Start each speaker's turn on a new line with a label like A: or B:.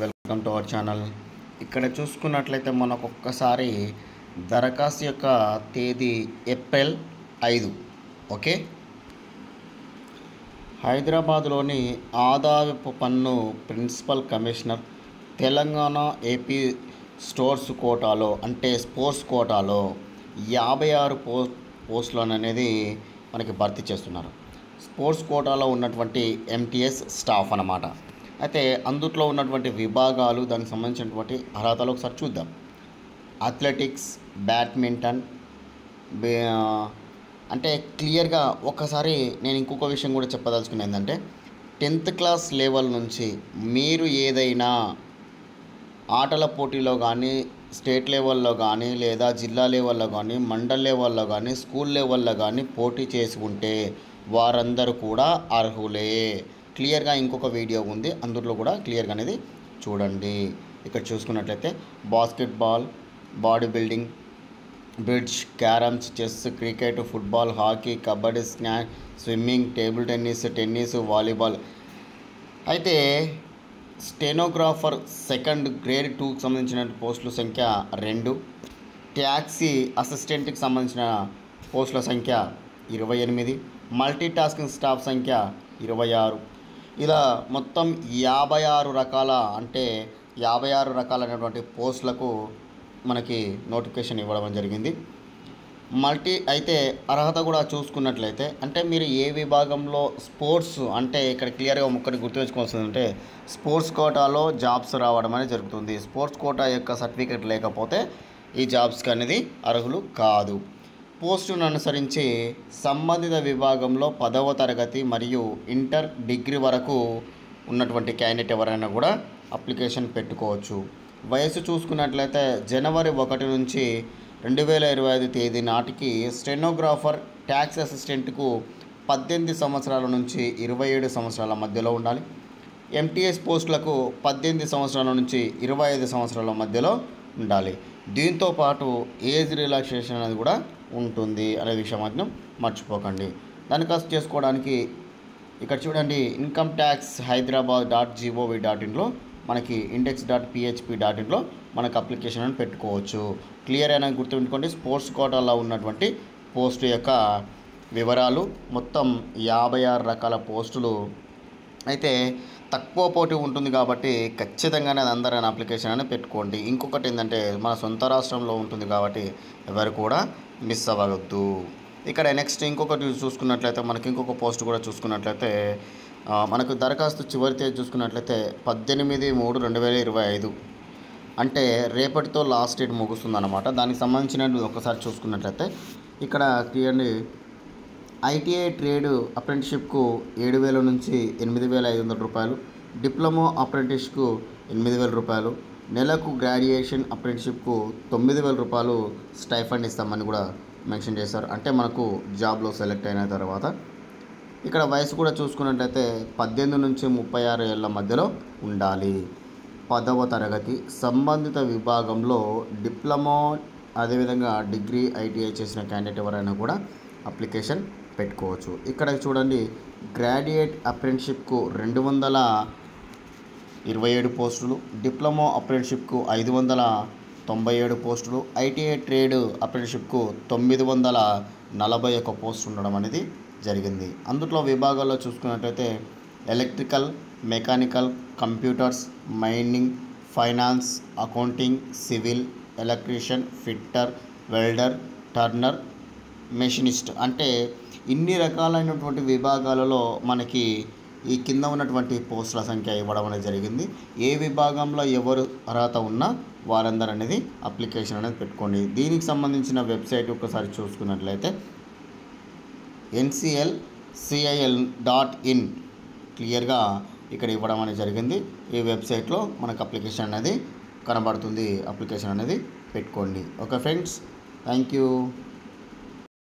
A: Welcome to our channel. ఇక్కడ చూసుకున్నట్లయితే మనకు ఒక్కసారి దరఖాస్తు యొక్క తేదీ ఏప్రిల్ 5. ఓకే, హైదరాబాద్లోని ఆదాయపు పన్ను principal commissioner Telangana AP stores కోటాలో అంటే స్పోర్ట్స్ కోటాలో 56 పోస్టులను అనేది మనకి భర్తీ చేస్తున్నారు. స్పోర్ట్స్ కోటాలో ఉన్నటువంటి ఎంటీఎస్ స్టాఫ్ అన్నమాట. అయితే అందుట్లో ఉన్నటువంటి విభాగాలు, దానికి సంబంధించినటువంటి అర్హతలు ఒకసారి చూద్దాం. అథ్లెటిక్స్, బ్యాడ్మింటన్, అంటే క్లియర్గా ఒకసారి నేను ఇంకొక విషయం కూడా చెప్పదలుచుకున్నది ఏంటంటే 10th క్లాస్ లెవెల్ నుంచి మీరు ఏదైనా ఆటల పోటీలో కానీ, స్టేట్ లెవెల్లో కానీ, లేదా జిల్లా లెవెల్లో కానీ, మండల్ లెవెల్లో కానీ, స్కూల్ లెవెల్లో కానీ పోటీ చేసి ఉంటే వారందరూ కూడా అర్హులే. క్లియర్గా ఇంకొక వీడియో ఉంది, అందులో కూడా క్లియర్గా అనేది చూడండి. ఇక్కడ చూసుకున్నట్లయితే basketball, body building, bridge, carroms, chess, cricket, football, hockey, kabaddi, swimming, table tennis, volleyball. అయితే స్టెనోగ్రాఫర్ సెకండ్ గ్రేడ్ 2కి సంబంధించిన పోస్టుల సంఖ్య 2, ట్యాక్సీ అసిస్టెంట్కి సంబంధించిన పోస్టుల సంఖ్య 28, మల్టీ టాస్కింగ్ స్టాఫ్ సంఖ్య 26. ఇలా మొత్తం 56 రకాల అంటే 56 రకాలైనటువంటి పోస్టులకు మనకి నోటిఫికేషన్ ఇవ్వడం జరిగింది. అయితే అర్హత కూడా చూసుకున్నట్లయితే అంటే మీరు ఏ విభాగంలో స్పోర్ట్స్ అంటే ఇక్కడ క్లియర్గా ఒక్కటి గుర్తుంచుకోవాల్సింది అంటే స్పోర్ట్స్ కోటాలో జాబ్స్ రావడం అనేది జరుగుతుంది. స్పోర్ట్స్ కోటా యొక్క సర్టిఫికేట్ లేకపోతే ఈ జాబ్స్కి అనేది అర్హులు కాదు. పోస్టును అనుసరించి సంబంధిత విభాగంలో 10వ తరగతి మరియు ఇంటర్, డిగ్రీ వరకు ఉన్నటువంటి క్యాండిడేట్ ఎవరైనా కూడా అప్లికేషన్ పెట్టుకోవచ్చు. వయసు చూసుకున్నట్లయితే జనవరి 1 నుంచి 2025 తేదీ నాటికి స్టెనోగ్రాఫర్, ట్యాక్స్ అసిస్టెంట్కు 18 సంవత్సరాల నుంచి 27 సంవత్సరాల మధ్యలో ఉండాలి. ఎంటీఎస్ పోస్టులకు 18 సంవత్సరాల నుంచి 25 సంవత్సరాల మధ్యలో ఉండాలి. దీంతోపాటు ఏజ్ రిలాక్సేషన్ అనేది కూడా ఉంటుంది అనే విషయం మాత్రం మర్చిపోకండి. దరఖాస్తు చేసుకోవడానికి ఇక్కడ చూడండి, ఇన్కమ్ ట్యాక్స్ hyderabad.gov.inలో మనకి index.php.inలో మనకు అప్లికేషన్ అని పెట్టుకోవచ్చు. క్లియర్ అయినా గుర్తుంచుకోండి. స్పోర్ట్స్ కోటాలో ఉన్నటువంటి పోస్టు యొక్క వివరాలు మొత్తం 56 రకాల పోస్టులు. అయితే తక్కువ పోటీ ఉంటుంది కాబట్టి ఖచ్చితంగానే అది అందరైనా అప్లికేషన్ అని పెట్టుకోండి. ఇంకొకటి ఏంటంటే మన సొంత రాష్ట్రంలో ఉంటుంది కాబట్టి ఎవరు కూడా మిస్ అవ్వవద్దు. ఇక్కడ నెక్స్ట్ ఇంకొకటి చూసుకున్నట్లయితే మనకి ఇంకొక పోస్ట్ కూడా చూసుకున్నట్లయితే మనకు దరఖాస్తు చివరి తేదీ చూసుకున్నట్లయితే 18/3/2025 అంటే రేపటితో లాస్ట్ డేట్ ముగుస్తుందన్నమాట. దానికి సంబంధించిన ఒకసారి చూసుకున్నట్లయితే ఇక్కడ క్లియర్లీ ఐటీఐ ట్రేడ్ అప్రెంటిస్షిప్కు 7,000 నుంచి 8,500 రూపాయలు, డిప్లొమా అప్రెంటిస్కు 8,000 రూపాయలు, నెలకు గ్రాడ్యుయేషన్ అప్రెంటిస్షిప్కు 9,000 రూపాయలు స్టైఫండ్ ఇస్తామని కూడా మెన్షన్ చేశారు. అంటే మనకు జాబ్లో సెలెక్ట్ అయిన తర్వాత ఇక్కడ వయసు కూడా చూసుకున్నట్లయితే 18 నుంచి 36 ఏళ్ల మధ్యలో ఉండాలి. 10వ తరగతి సంబంధిత విభాగంలో డిప్లొమా, అదేవిధంగా డిగ్రీ, ఐటీఐ చేసిన క్యాండిడేట్ ఎవరైనా కూడా అప్లికేషన్ పెట్టుకోవచ్చు. ఇక్కడ చూడండి, గ్రాడ్యుయేట్ అప్రెంటిస్షిప్కు 227 పోస్టులు, డిప్లొమా అప్రెంటిస్షిప్కు 597 పోస్టులు, ఐటీఐ ట్రేడ్ అప్రెంటిస్షిప్కు 941 పోస్టులు ఉండడం అనేది జరిగింది. అందులో విభాగాల్లో చూసుకున్నట్లయితే electrical, mechanical, computers, mining, finance, accounting, civil, electrician, fitter, welder, Turner, machinist అంటే ఇన్ని రకాలైనటువంటి విభాగాలలో మనకి ఈ కింద ఉన్నటువంటి పోస్టుల సంఖ్య ఇవ్వడం అనేది జరిగింది. ఏ విభాగంలో ఎవరు అర్హత ఉన్నా వారందరూ అనేది అప్లికేషన్ అనేది పెట్టుకోండి. దీనికి సంబంధించిన వెబ్సైట్ ఒకసారి చూసుకున్నట్లయితే nclcil.in క్లియర్గా ఇక్కడ ఇవ్వడం అనేది జరిగింది. ఈ వెబ్సైట్లో మనకు అప్లికేషన్ అనేది కనబడుతుంది. అప్లికేషన్ అనేది పెట్టుకోండి. Okay friends, thank you.